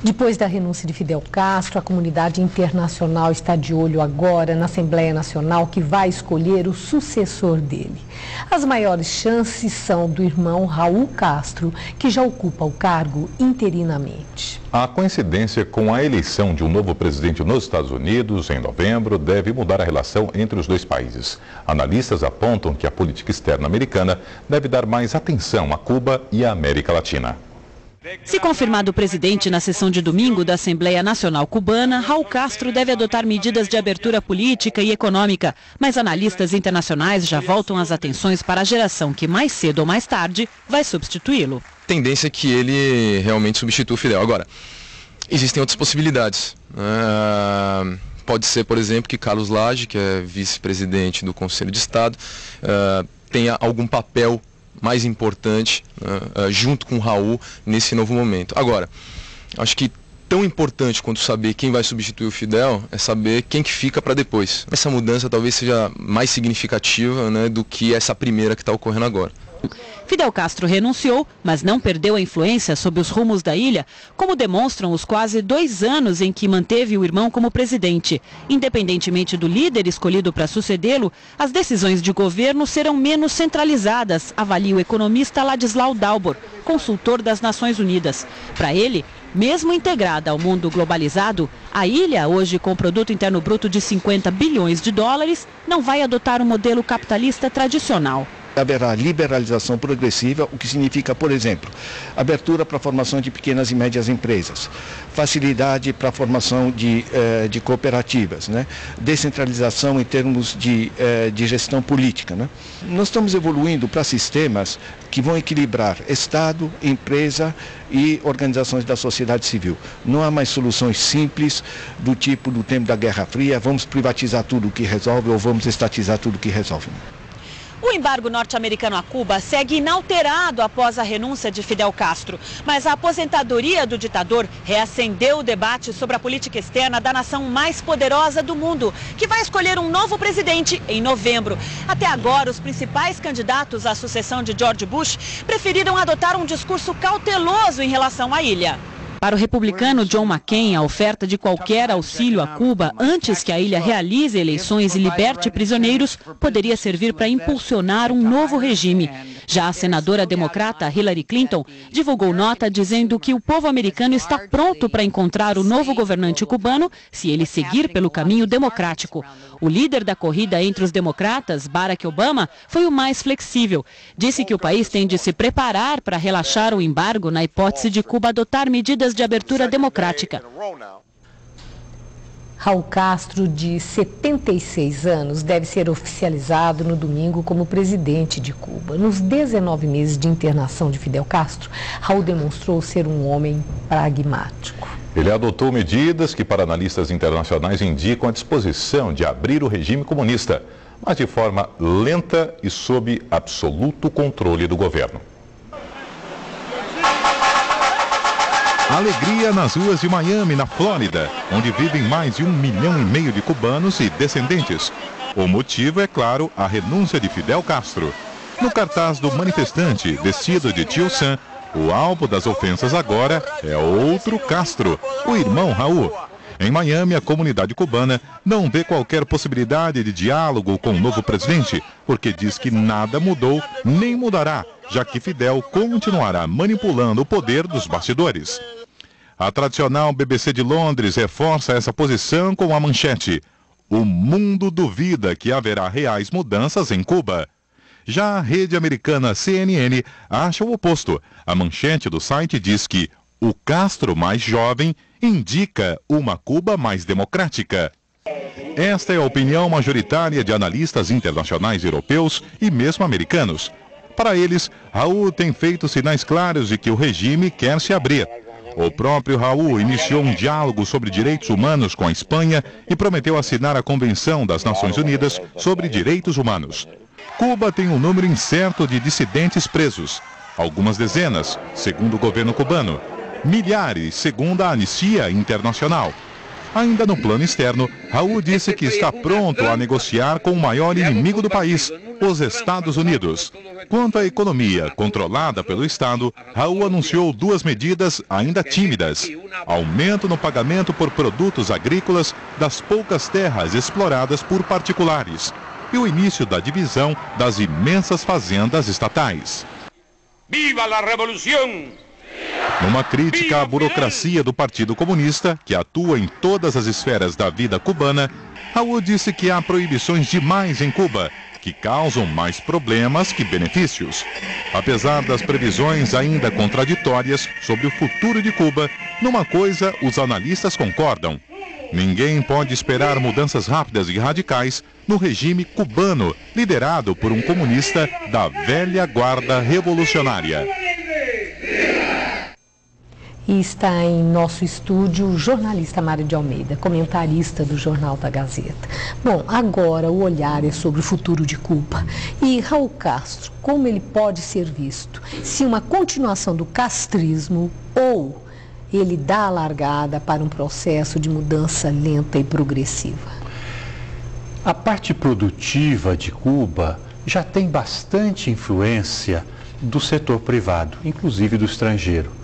Depois da renúncia de Fidel Castro, a comunidade internacional está de olho agora na Assembleia Nacional, que vai escolher o sucessor dele. As maiores chances são do irmão Raul Castro, que já ocupa o cargo interinamente. A coincidência com a eleição de um novo presidente nos Estados Unidos, em novembro, deve mudar a relação entre os dois países. Analistas apontam que a política externa americana deve dar mais atenção a Cuba e a América Latina. Se confirmado o presidente na sessão de domingo da Assembleia Nacional Cubana, Raul Castro deve adotar medidas de abertura política e econômica. Mas analistas internacionais já voltam as atenções para a geração que mais cedo ou mais tarde vai substituí-lo. Tendência é que ele realmente substitua o Fidel. Agora, existem outras possibilidades. Pode ser, por exemplo, que Carlos Lage, que é vice-presidente do Conselho de Estado, tenha algum papel mais importante junto com o Raul nesse novo momento. Agora, acho que tão importante quanto saber quem vai substituir o Fidel é saber quem que fica para depois. Essa mudança talvez seja mais significativa, né, do que essa primeira que está ocorrendo agora. Fidel Castro renunciou, mas não perdeu a influência sobre os rumos da ilha, como demonstram os quase 2 anos em que manteve o irmão como presidente. Independentemente do líder escolhido para sucedê-lo, as decisões de governo serão menos centralizadas, avalia o economista Ladislau Dalbor, consultor das Nações Unidas. Para ele, mesmo integrada ao mundo globalizado, a ilha, hoje com produto interno bruto de 50 bilhões de dólares, não vai adotar um modelo capitalista tradicional. Haverá liberalização progressiva, o que significa, por exemplo, abertura para a formação de pequenas e médias empresas, facilidade para a formação de cooperativas, né? Descentralização em termos de gestão política, né? Nós estamos evoluindo para sistemas que vão equilibrar Estado, empresa e organizações da sociedade civil. Não há mais soluções simples do tipo do tempo da Guerra Fria, vamos privatizar tudo o que resolve ou vamos estatizar tudo o que resolve. O embargo norte-americano a Cuba segue inalterado após a renúncia de Fidel Castro. Mas a aposentadoria do ditador reacendeu o debate sobre a política externa da nação mais poderosa do mundo, que vai escolher um novo presidente em novembro. Até agora, os principais candidatos à sucessão de George Bush preferiram adotar um discurso cauteloso em relação à ilha. Para o republicano John McCain, a oferta de qualquer auxílio a Cuba antes que a ilha realize eleições e liberte prisioneiros poderia servir para impulsionar um novo regime. Já a senadora democrata Hillary Clinton divulgou nota dizendo que o povo americano está pronto para encontrar o novo governante cubano se ele seguir pelo caminho democrático. O líder da corrida entre os democratas, Barack Obama, foi o mais flexível. Disse que o país tem de se preparar para relaxar o embargo na hipótese de Cuba adotar medidas de abertura democrática. Raul Castro, de 76 anos, deve ser oficializado no domingo como presidente de Cuba. Nos 19 meses de internação de Fidel Castro, Raul demonstrou ser um homem pragmático. Ele adotou medidas que, para analistas internacionais, indicam a disposição de abrir o regime comunista, mas de forma lenta e sob absoluto controle do governo. Alegria nas ruas de Miami, na Flórida, onde vivem mais de 1,5 milhão de cubanos e descendentes. O motivo é, claro, a renúncia de Fidel Castro. No cartaz do manifestante, vestido de tio Sam, o alvo das ofensas agora é outro Castro, o irmão Raul. Em Miami, a comunidade cubana não vê qualquer possibilidade de diálogo com o novo presidente, porque diz que nada mudou nem mudará, já que Fidel continuará manipulando o poder dos bastidores. A tradicional BBC de Londres reforça essa posição com a manchete: o mundo duvida que haverá reais mudanças em Cuba. Já a rede americana CNN acha o oposto. A manchete do site diz que o Castro mais jovem indica uma Cuba mais democrática. Esta é a opinião majoritária de analistas internacionais europeus e mesmo americanos. Para eles, Raul tem feito sinais claros de que o regime quer se abrir. O próprio Raul iniciou um diálogo sobre direitos humanos com a Espanha e prometeu assinar a Convenção das Nações Unidas sobre Direitos Humanos. Cuba tem um número incerto de dissidentes presos, algumas dezenas, segundo o governo cubano, milhares, segundo a Anistia Internacional. Ainda no plano externo, Raul disse que está pronto a negociar com o maior inimigo do país, os Estados Unidos. Quanto à economia controlada pelo Estado, Raul anunciou duas medidas ainda tímidas: aumento no pagamento por produtos agrícolas das poucas terras exploradas por particulares e o início da divisão das imensas fazendas estatais. ¡Viva la revolución! Numa crítica à burocracia do Partido Comunista, que atua em todas as esferas da vida cubana, Raul disse que há proibições demais em Cuba, que causam mais problemas que benefícios. Apesar das previsões ainda contraditórias sobre o futuro de Cuba, numa coisa os analistas concordam: ninguém pode esperar mudanças rápidas e radicais no regime cubano, liderado por um comunista da velha guarda revolucionária. E está em nosso estúdio o jornalista Mário de Almeida, comentarista do Jornal da Gazeta. Bom, agora o olhar é sobre o futuro de Cuba. E Raul Castro, como ele pode ser visto? Se uma continuação do castrismo ou ele dá a largada para um processo de mudança lenta e progressiva? A parte produtiva de Cuba já tem bastante influência do setor privado, inclusive do estrangeiro.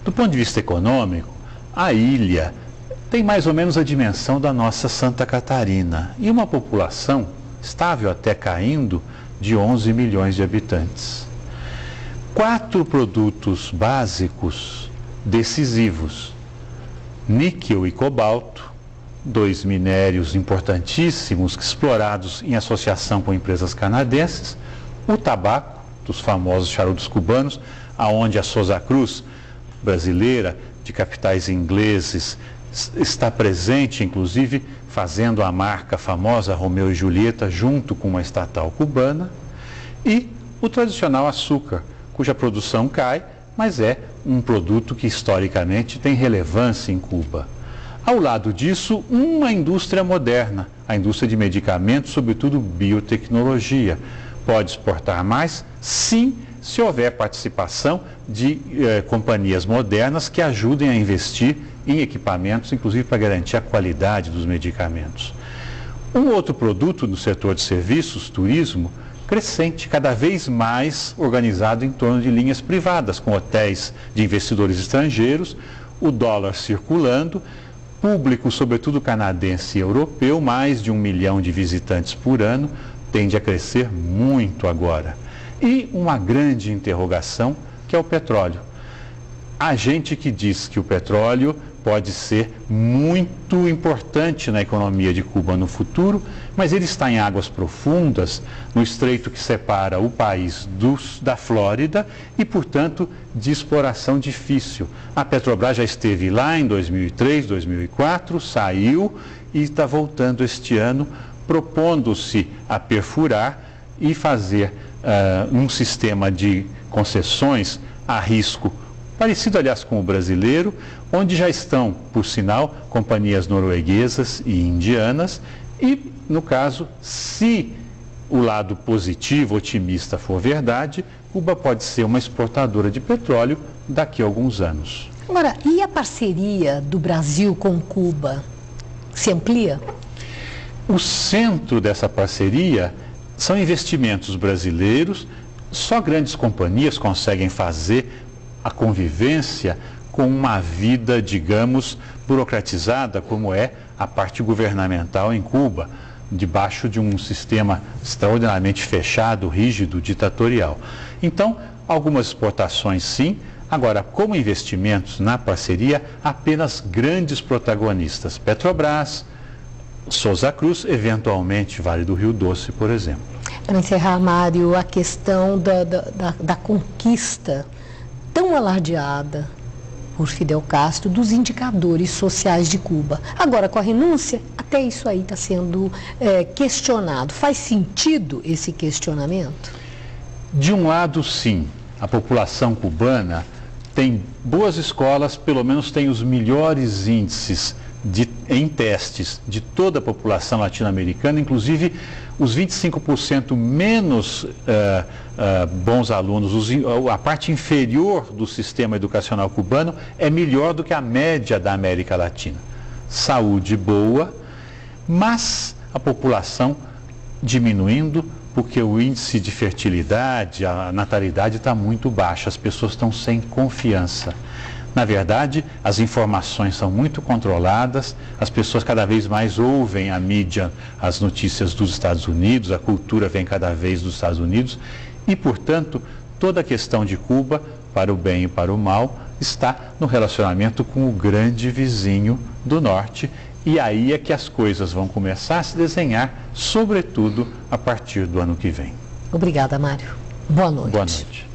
Do ponto de vista econômico, a ilha tem mais ou menos a dimensão da nossa Santa Catarina e uma população estável até caindo de 11 milhões de habitantes. 4 produtos básicos decisivos: níquel e cobalto, 2 minérios importantíssimos explorados em associação com empresas canadenses, o tabaco, dos famosos charutos cubanos, aonde a Souza Cruz, brasileira, de capitais ingleses, está presente, inclusive fazendo a marca famosa Romeu e Julieta junto com uma estatal cubana, e o tradicional açúcar, cuja produção cai, mas é um produto que historicamente tem relevância em Cuba. Ao lado disso, uma indústria moderna, a indústria de medicamentos, sobretudo biotecnologia. Pode exportar mais? Sim, se houver participação de companhias modernas que ajudem a investir em equipamentos, inclusive para garantir a qualidade dos medicamentos. Um outro produto no setor de serviços, turismo, crescente, cada vez mais organizado em torno de linhas privadas, com hotéis de investidores estrangeiros, o dólar circulando, público, sobretudo canadense e europeu, mais de 1 milhão de visitantes por ano, tende a crescer muito agora. E uma grande interrogação, que é o petróleo. Há gente que diz que o petróleo pode ser muito importante na economia de Cuba no futuro, mas ele está em águas profundas, no estreito que separa o país da Flórida e, portanto, de exploração difícil. A Petrobras já esteve lá em 2003, 2004, saiu e está voltando este ano, propondo-se a perfurar e fazer um sistema de concessões a risco, parecido, aliás, com o brasileiro, onde já estão, por sinal, companhias norueguesas e indianas, e, no caso, se o lado positivo, otimista for verdade, Cuba pode ser uma exportadora de petróleo daqui a alguns anos. Agora, e a parceria do Brasil com Cuba se amplia? O centro dessa parceria são investimentos brasileiros. Só grandes companhias conseguem fazer a convivência com uma vida, digamos, burocratizada, como é a parte governamental em Cuba, debaixo de um sistema extraordinariamente fechado, rígido, ditatorial. Então, algumas exportações sim. Agora, como investimentos na parceria, apenas grandes protagonistas: Petrobras, Souza Cruz, eventualmente Vale do Rio Doce, por exemplo. Para encerrar, Mário, a questão da conquista tão alardeada por Fidel Castro dos indicadores sociais de Cuba. Agora, com a renúncia, até isso aí está sendo questionado. Faz sentido esse questionamento? De um lado, sim. A população cubana tem boas escolas, pelo menos tem os melhores índices em testes de toda a população latino-americana, inclusive os 25% menos bons alunos, a parte inferior do sistema educacional cubano é melhor do que a média da América Latina. Saúde boa, mas a população diminuindo, porque o índice de fertilidade, a natalidade está muito baixa, as pessoas estão sem confiança. Na verdade, as informações são muito controladas, as pessoas cada vez mais ouvem a mídia, as notícias dos Estados Unidos, a cultura vem cada vez dos Estados Unidos e, portanto, toda a questão de Cuba, para o bem e para o mal, está no relacionamento com o grande vizinho do norte. E aí é que as coisas vão começar a se desenhar, sobretudo a partir do ano que vem. Obrigada, Mário. Boa noite. Boa noite.